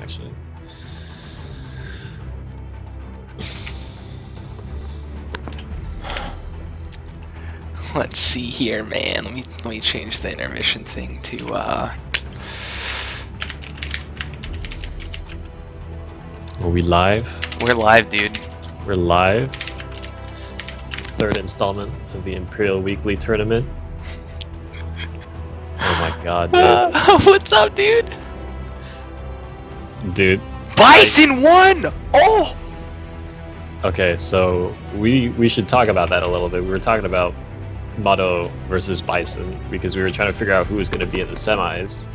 actually. Let's see here, man. Let me change the intermission thing to Are we live? we're live, dude. We're live. Third installment of the Imperial Weekly Tournament. Oh my god, dude. What's up, dude? Dude. Bison won! Oh! Okay, so we should talk about that a little bit. We were talking about Motto versus Bison because we were trying to figure out who was going to be in the semis.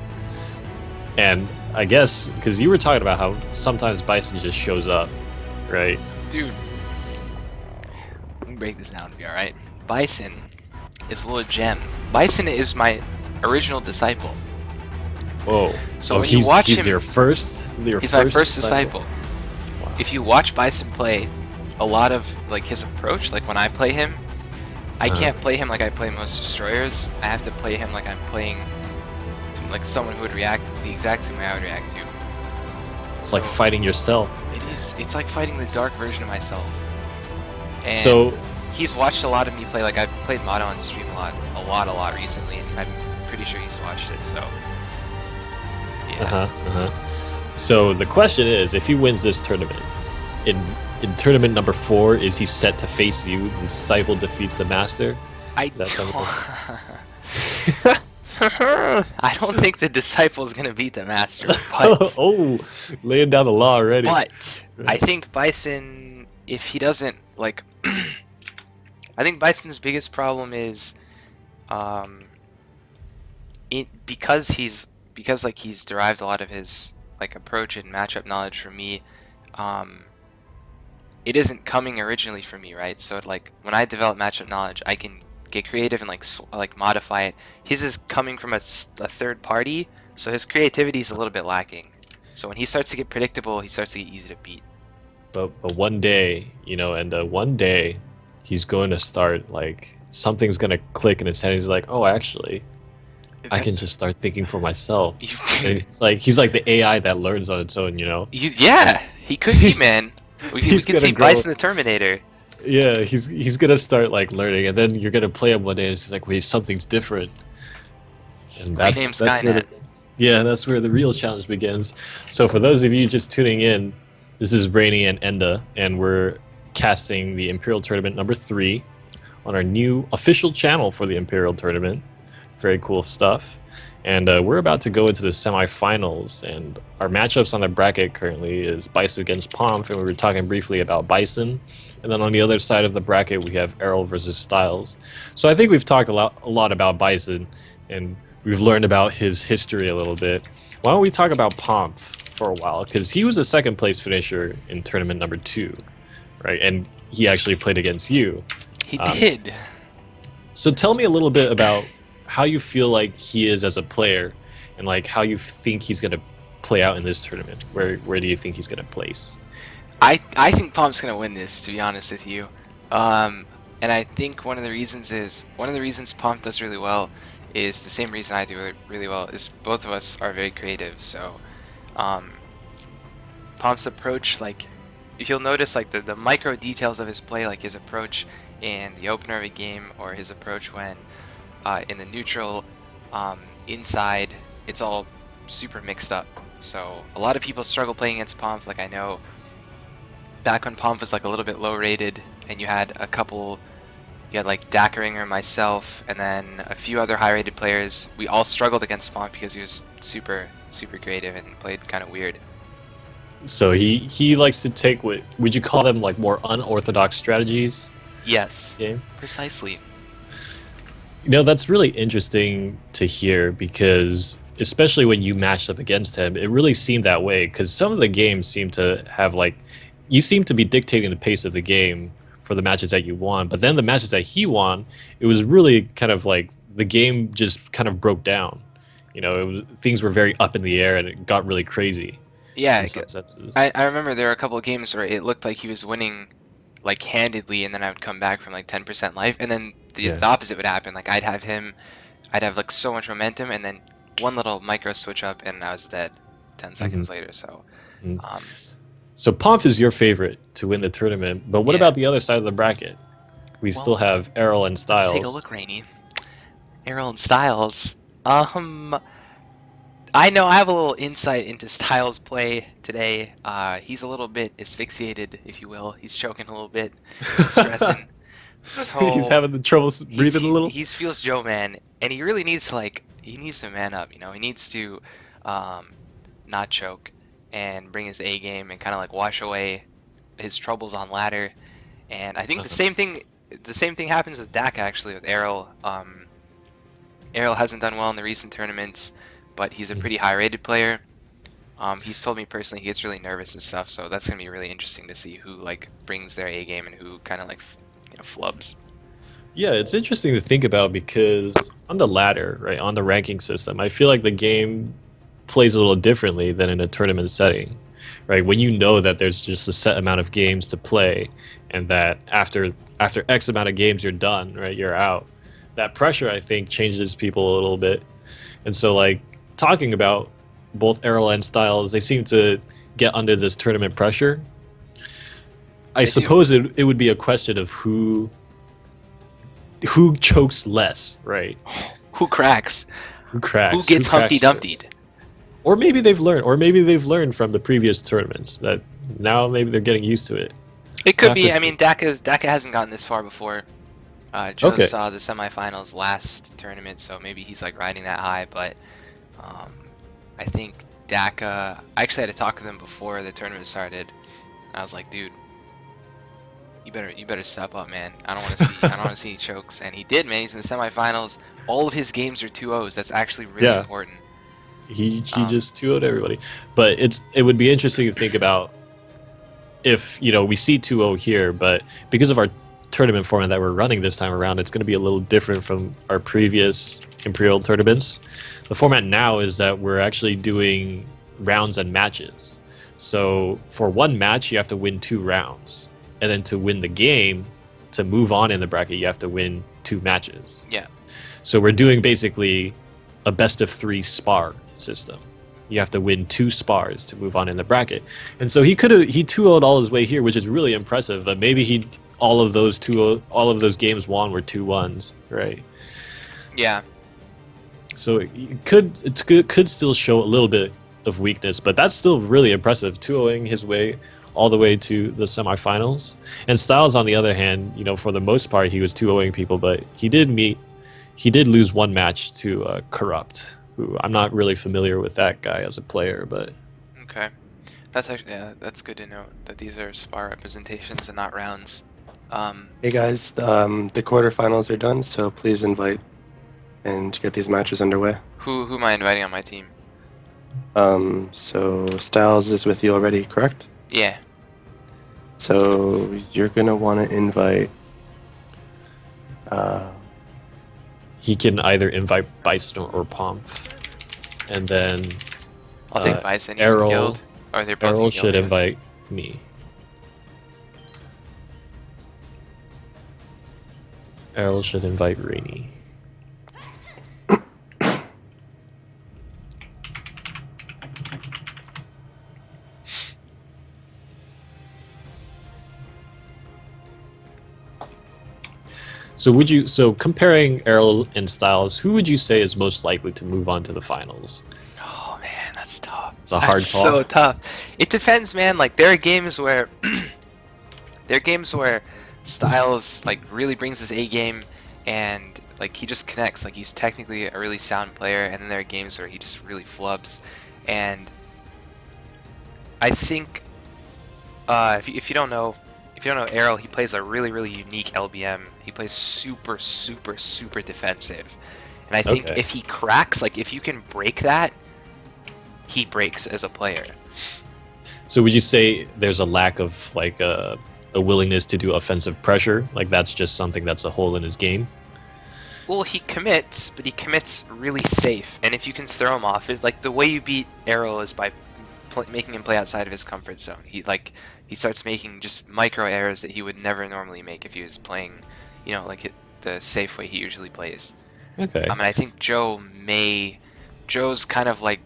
And I guess, because you were talking about how sometimes Bison just shows up, right? Dude. Let me break this down to be alright. Bison is a little gem. Bison is my original disciple. Whoa. So when you watch he's him, your first he's my first disciple. Wow. If you watch Bison play, a lot of like his approach, like when I play him, I can't play him like I play most destroyers. I have to play him like I'm playing like someone who would react the exact same way I would react to. It's like fighting yourself. It is. It's like fighting the dark version of myself. And So he's watched a lot of me play. Like I've played Motto on stream a lot recently, and I'm pretty sure he's watched it. So yeah. So the question is, if he wins this tournament, in tournament number 4, is he set to face you? The disciple defeats the master. I don't think the disciple is gonna beat the master. But, Oh, laying down the law already. but I think Bison, if he doesn't like, I think Bison's biggest problem is, because he's derived a lot of his like approach and matchup knowledge from me. It isn't coming originally from me, right? So like when I develop matchup knowledge, I can get creative and like modify it. His is coming from a third party, so his creativity is a little bit lacking. So when he starts to get predictable, he starts to get easy to beat. But one day, and one day, he's going to start like something's gonna click in his head. He's like, oh, actually, I can just start thinking for myself. And it's like he's like the AI that learns on its own, Yeah, he could be, man. We can see Bison the Terminator. Yeah, he's gonna start like learning, and then you're gonna play him one day, and it's like, wait, something's different. And that's that's where the real challenge begins. So for those of you just tuning in, this is Brainy and Enda, and we're casting the Imperial Tournament number 3 on our new official channel for the Imperial Tournament. Very cool stuff. And we're about to go into the semifinals, and our matchups on the bracket currently is Bison against Pomf, and we were talking briefly about Bison. And then on the other side of the bracket, we have Errol versus Styles. So I think we've talked a lot about Bison, and we've learned about his history a little bit. Why don't we talk about Pomf for a while? Because he was a second place finisher in tournament number 2, right? And he actually played against you. He did. So tell me a little bit about how you feel like he is as a player, and like how you think he's going to play out in this tournament. Where do you think he's going to place? I think Pomf's gonna win this, to be honest with you. And I think one of the reasons Pomf does really well is the same reason I do really well, is both of us are very creative. So Pomf's approach, like if you'll notice like the micro details of his play, like his approach in the opener of a game, or his approach when in the neutral, inside, it's all super mixed up. So a lot of people struggle playing against Pomf. Like I know back when Pomf was like a little bit low rated, and you had like Dackeringer, myself, and then a few other high rated players. We all struggled against Pomf because he was super creative and played kind of weird. So he likes to take, what would you call them, like more unorthodox strategies? Yes. Game? Precisely. That's really interesting to hear, because especially when you matched up against him, it really seemed that way, because some of the games seem to have like, you seem to be dictating the pace of the game for the matches that you won, but then the matches that he won, it was really kind of like the game just kind of broke down. Things were very up in the air, and it got really crazy. Yeah, I remember there were a couple of games where it looked like he was winning like handedly, and then I would come back from like 10% life, and then the opposite would happen. Like I'd have like so much momentum, and then one little micro switch up, and I was dead. 10 Hmm. seconds later. So, um, So Pomp is your favorite to win the tournament, but what yeah. about the other side of the bracket? We still Well, have Errol and take a Styles. look, Rainy. Errol and Styles. I know I have a little insight into Styles' play today. He's a little bit asphyxiated, if you will. He's choking a little bit. He's breathing. He's So having the trouble breathing a little. he feels Joe man, and he really needs to he needs to man up. He needs to um, not choke and bring his A game and kind of like wash away his troubles on ladder. And I think Uh-huh. the same thing happens with Dak actually with Errol. Errol hasn't done well in the recent tournaments, but he's a Mhm. pretty high rated player. He's told me personally he gets really nervous and stuff, so that's gonna be really interesting to see who like brings their A game and who kind of like flubs. Yeah, it's interesting to think about because on the ladder, right, on the ranking system, I feel like the game plays a little differently than in a tournament setting, right? When you know that there's just a set amount of games to play, and that after X amount of games you're done, right? You're out. That pressure, I think, changes people a little bit, and so like talking about both Errol and Styles, they seem to get under this tournament pressure. I They do. suppose it would be a question of who chokes less, right? Who cracks? Who Who cracks? Who gets Humpty cracks Dumptied? first? Or maybe they've learned from the previous tournaments that now maybe they're getting used to it. It We'll could have to be. I see. mean, Daka hasn't gotten this far before. Joe Okay. saw the semifinals last tournament, so maybe he's like riding that high. But um, I think Daka. I actually had to talk to them before the tournament started. I was like, dude, you better step up, man. I don't want to see chokes. And he did, man. He's in the semifinals. All of his games are 2-0s. That's actually really Yeah. important. He Um, just 2-0'd everybody. But it would be interesting to think about if, we see 2-0 here, but because of our tournament format that we're running this time around, it's going to be a little different from our previous Imperial tournaments. The format now is that we're actually doing rounds and matches. So for one match, you have to win 2 rounds. And then to win the game, to move on in the bracket, you have to win 2 matches. yeah, So we're doing basically a best of 3 spar system. You have to win 2 spars to move on in the bracket. And so he 2-0'd all his way here, which is really impressive. But maybe all of those games won were 2-1s, right? yeah. So it could still show a little bit of weakness, but that's still really impressive, 2-0ing his way all the way to the semifinals. And Styles, on the other hand, for the most part, he was 2-0ing people, but he did lose one match to Corrupt, who I'm not really familiar with that guy as a player, but Okay. That's actually that's good to note that these are spar representations and not rounds. Hey guys, the quarterfinals are done, so please invite and get these matches underway. Who am I inviting on my team? So Styles is with you already, correct? Yeah. So you're gonna want to invite. he can either invite Bison or Pomp. And then I'll take Bison. He's in Errol, guild. Or they're both in Errol guild, should yeah. invite me. Errol should invite Rainy. So comparing Errol and Styles, who would you say is most likely to move on to the finals? Oh man, that's tough. It's a hard That's call. so tough. It depends, man. Like there are games where Styles like really brings his A game and like he just connects. Like he's technically a really sound player, and then there are games where he just really flubs. And I think if you don't know Errol, he plays a really unique LBM. He plays super defensive. And I think Okay. if he cracks, like if you can break that, he breaks as a player. So would you say there's a lack of like a willingness to do offensive pressure? Like that's just something that's a hole in his game? Well, he commits, but he commits really safe. And if you can throw him off, like the way you beat Errol is by making him play outside of his comfort zone. He starts making just micro errors that he would never normally make if he was playing, like the safe way he usually plays. Okay. I think Joe's kind of like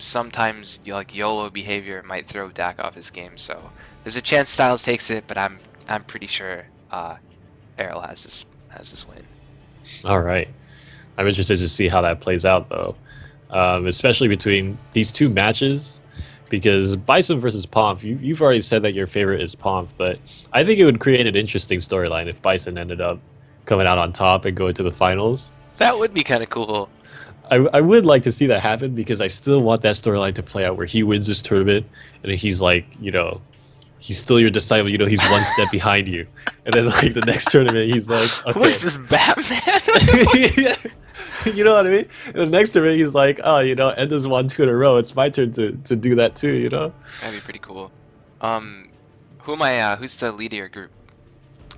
sometimes like YOLO behavior might throw Dak off his game. So there's a chance Styles takes it, but I'm pretty sure Errol has this win. All right. I'm interested to see how that plays out, though, especially between these two matches, because Bison versus Pomp, you've already said that your favorite is Pomp, but I think it would create an interesting storyline if Bison ended up coming out on top and going to the finals. That would be kind of cool. I would like to see that happen because I still want that storyline to play out where he wins this tournament and he's like, he's still your disciple, he's one step behind you. And then like the next tournament he's like, okay. Who is this Batman? You know what I mean? And the next tournament he's like, oh, Enda's won 2 in a row. It's my turn to do that too, That'd be pretty cool. Who am I who's the lead of your group?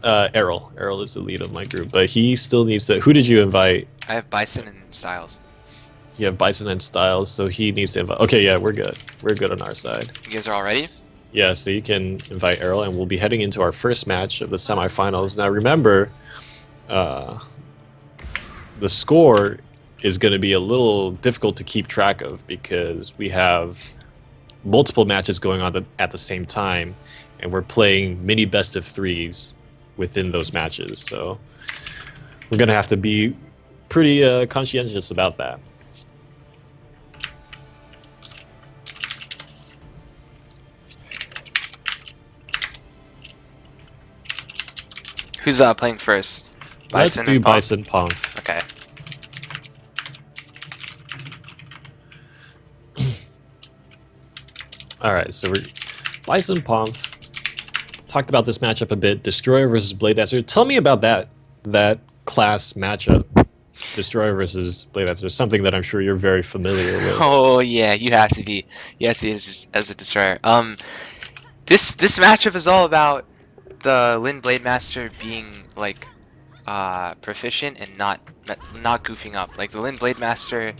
Errol. Errol is the lead of my group, but he still needs to. Who did you invite? I have Bison and Styles. You have Bison and Styles, so he needs to invite. Okay, yeah, we're good. We're good on our side. You guys are all ready? Yeah, so you can invite Errol, and we'll be heading into our first match of the semifinals. Now, remember, the score is going to be a little difficult to keep track of because we have multiple matches going on at the same time, and we're playing mini best of threes within those matches. So we're going to have to be pretty conscientious about that. Who's playing first? Let's do Bison Pomp. Okay. Alright, so we're Bison Pomp. Talked about this matchup a bit. Destroyer versus Blade Dancer. Tell me about that class matchup. Destroyer versus Blade Dancer. Something that I'm sure you're very familiar with. Oh yeah, you have to be. You have to be as a Destroyer. This matchup is all about the Lin Blade Master being like proficient and not goofing up. Like the Lin Blade Master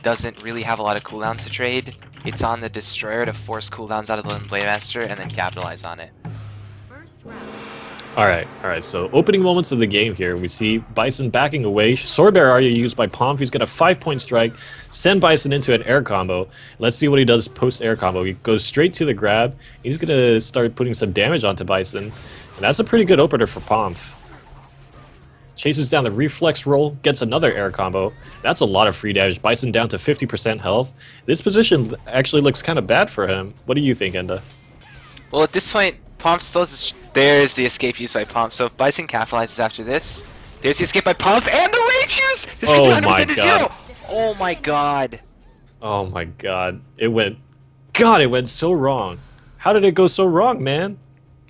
doesn't really have a lot of cooldowns to trade. It's on the Destroyer to force cooldowns out of the Lin Blade Master and then capitalize on it. Alright, so opening moments of the game here. We see Bison backing away. Sword Bear Arya used by Pomp. He's got a 5-point strike. Send Bison into an air combo. Let's see what he does post air combo. He goes straight to the grab. He's going to start putting some damage onto Bison. And that's a pretty good opener for Pomp. Chases down the reflex roll, gets another air combo. That's a lot of free damage. Bison down to 50% health. This position actually looks kind of bad for him. What do you think, Enda? Well, at this point, Pomp still has there's the escape used by Pomp. So if Bison capitalizes after this, there's the escape by Pomp and the rage use! Oh my god. Oh my god. Oh my god. It went so wrong. How did it go so wrong, man?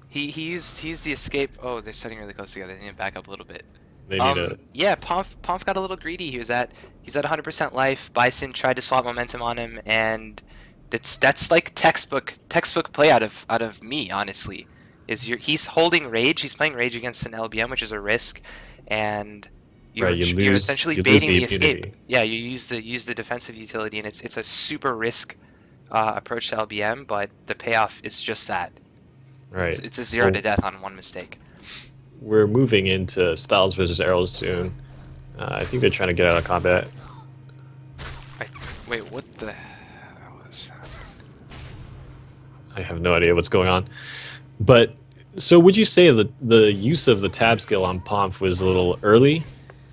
He used the escape. Oh, they're sitting really close together. They need to back up a little bit. They need to... Yeah, Pomp got a little greedy. He's at 100% life. Bison tried to swap momentum on him, and that's like textbook play out of me, honestly. He's holding rage. He's playing rage against an LBM, which is a risk, and you're essentially baiting the escape. Yeah, you use the defensive utility, and it's a super risk approach to LBM, but the payoff is just that. Right. It's a 0 to death on one mistake. We're moving into Styles versus Errol soon. I think they're trying to get out of combat. Wait, what the hell was that? I have no idea what's going on. But, so would you say that the use of the tab skill on Pomp was a little early?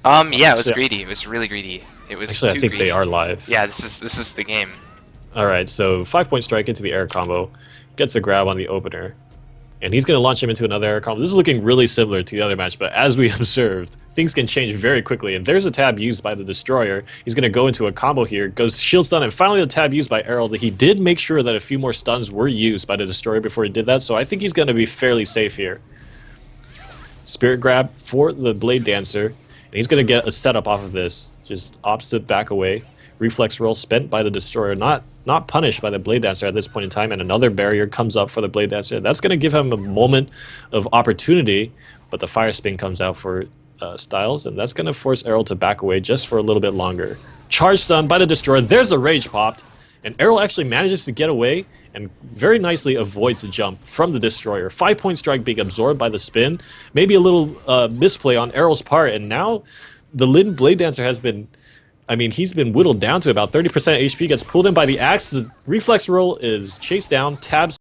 Yeah, it was greedy. It was really greedy. It was actually, I think greedy. They are live. Yeah, this is the game. Alright, so 5-point strike into the air combo. Gets a grab on the opener. And he's going to launch him into another air combo. This is looking really similar to the other match, but as we observed, things can change very quickly. And there's a tab used by the Destroyer. He's going to go into a combo here, goes shield stun, and finally the tab used by Errol. He did make sure that a few more stuns were used by the Destroyer before he did that, so I think he's going to be fairly safe here. Spirit grab for the Blade Dancer, and he's going to get a setup off of this. Just opposite back away. Reflex roll spent by the Destroyer, not punished by the Blade Dancer at this point in time, and another barrier comes up for the Blade Dancer. That's going to give him a moment of opportunity, but the Fire Spin comes out for Styles, and that's going to force Errol to back away just for a little bit longer. Charge stun by the Destroyer. There's the Rage popped, and Errol actually manages to get away and very nicely avoids the jump from the Destroyer. 5-point strike being absorbed by the spin. Maybe a little misplay on Errol's part, and now the Lin Blade Dancer has been I mean, he's been whittled down to about 30% HP, gets pulled in by the axe, the reflex roll is chased down, tabs